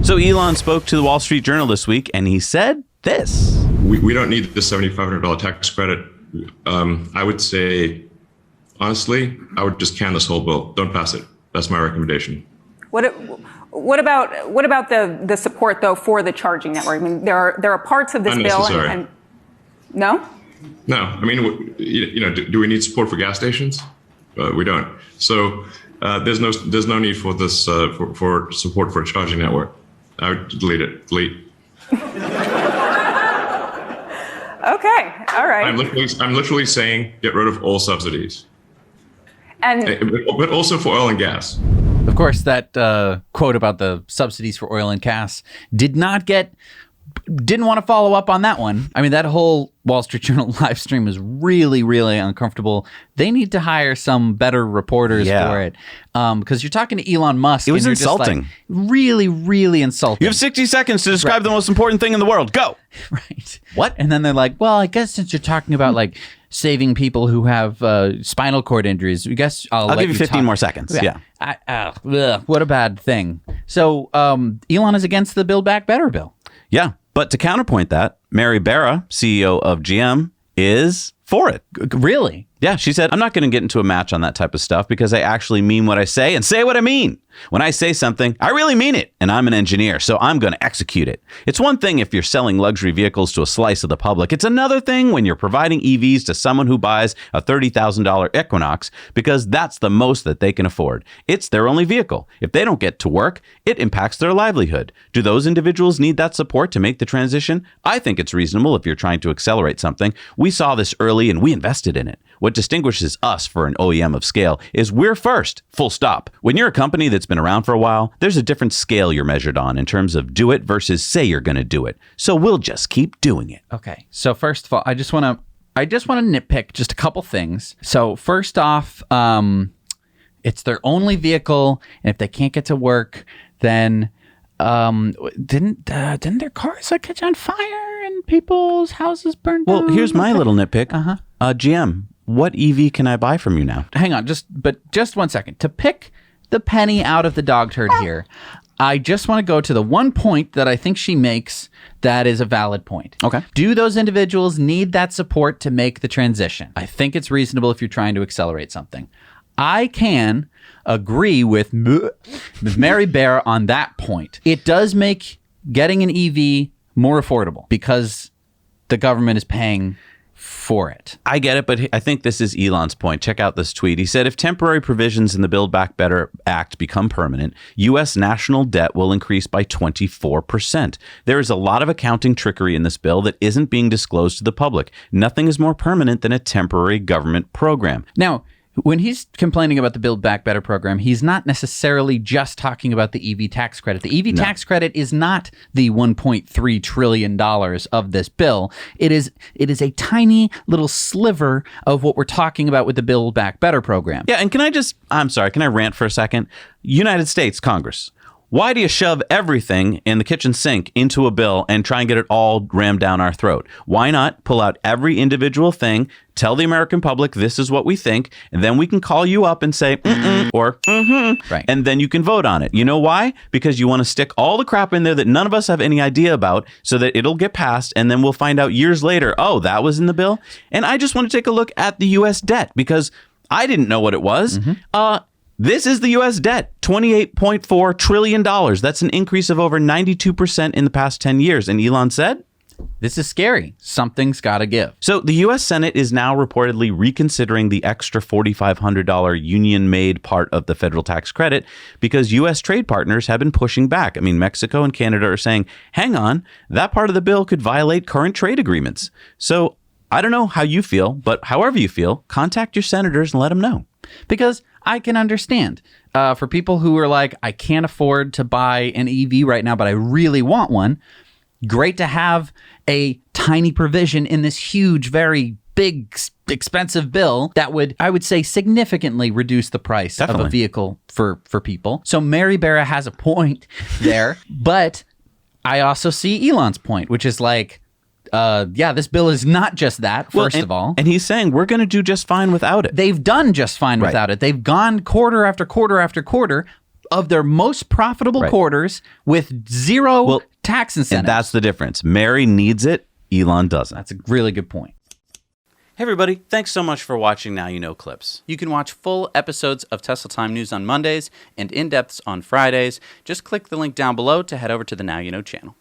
So Elon spoke to the Wall Street Journal this week, and he said this. We don't need the $7,500 tax credit. I would say, honestly, I would just can this whole bill. Don't pass it. That's my recommendation. What about the support though for the charging network? I mean, there are parts of this bill and no. I mean, do we need support for gas stations? We don't. So there's no need for this for support for a charging network. I would delete it. Delete. Okay. All right. I'm literally saying get rid of all subsidies. But also for oil and gas. Of course, that quote about the subsidies for oil and gas didn't want to follow up on that one. I mean, that whole Wall Street Journal live stream was really, really uncomfortable. They need to hire some better reporters for it. Because you're talking to Elon Musk. It was and you're insulting. Just like, really, really insulting. You have 60 seconds to describe the most important thing in the world. Go. Right. What? And then they're like, well, I guess since you're talking about like saving people who have spinal cord injuries, I guess I'll give you 15 more seconds. Yeah. What a bad thing. So Elon is against the Build Back Better bill. Yeah. But to counterpoint that, Mary Barra, CEO of GM, is for it. Really? Yeah, she said, I'm not going to get into a match on that type of stuff because I actually mean what I say and say what I mean. When I say something, I really mean it. And I'm an engineer, so I'm going to execute it. It's one thing if you're selling luxury vehicles to a slice of the public. It's another thing when you're providing EVs to someone who buys a $30,000 Equinox because that's the most that they can afford. It's their only vehicle. If they don't get to work, it impacts their livelihood. Do those individuals need that support to make the transition? I think it's reasonable if you're trying to accelerate something. We saw this early and we invested in it. What distinguishes us for an OEM of scale is we're first, full stop. When you're a company that's been around for a while, there's a different scale you're measured on in terms of do it versus say you're going to do it. So we'll just keep doing it. Okay. So first of all, I just want to nitpick just a couple things. So first off, it's their only vehicle, and if they can't get to work, then didn't their cars catch on fire and people's houses burned down? Well, here's my little nitpick. GM. What EV can I buy from you now? Hang on, just 1 second. To pick the penny out of the dog turd here, I just want to go to the one point that I think she makes that is a valid point. Okay. Do those individuals need that support to make the transition? I think it's reasonable if you're trying to accelerate something. I can agree with Mary Bear on that point. It does make getting an EV more affordable because the government is paying for it. I get it, but I think this is Elon's point. Check out this tweet. He said, if temporary provisions in the Build Back Better Act become permanent, U.S. national debt will increase by 24%. There is a lot of accounting trickery in this bill that isn't being disclosed to the public. Nothing is more permanent than a temporary government program. Now, when he's complaining about the Build Back Better program, he's not necessarily just talking about the EV tax credit. The EV tax credit is not the $1.3 trillion of this bill. It is a tiny little sliver of what we're talking about with the Build Back Better program. Yeah, and can I rant for a second? United States Congress. Why do you shove everything in the kitchen sink into a bill and try and get it all rammed down our throat? Why not pull out every individual thing, tell the American public this is what we think, and then we can call you up and say, or right. And then you can vote on it. You know why? Because you want to stick all the crap in there that none of us have any idea about so that it'll get passed, and then we'll find out years later, oh, that was in the bill? And I just want to take a look at the U.S. debt because I didn't know what it was. This is the U.S. debt, $28.4 trillion. That's an increase of over 92% in the past 10 years. And Elon said, this is scary. Something's got to give. So the U.S. Senate is now reportedly reconsidering the extra $4,500 union-made part of the federal tax credit because U.S. trade partners have been pushing back. I mean, Mexico and Canada are saying, hang on, that part of the bill could violate current trade agreements. So I don't know how you feel, but however you feel, contact your senators and let them know. Because I can understand for people who are like, I can't afford to buy an EV right now, but I really want one. Great to have a tiny provision in this huge, very big, expensive bill that would, I would say, significantly reduce the price of a vehicle for people. So Mary Barra has a point there, but I also see Elon's point, which is like, this bill is not just that, first of all. And he's saying we're going to do just fine without it. They've done just fine without it. They've gone quarter after quarter after quarter of their most profitable quarters with zero tax incentives. And that's the difference. Mary needs it. Elon doesn't. That's a really good point. Hey everybody, thanks so much for watching Now You Know Clips. You can watch full episodes of Tesla Time News on Mondays and in-depths on Fridays. Just click the link down below to head over to the Now You Know channel.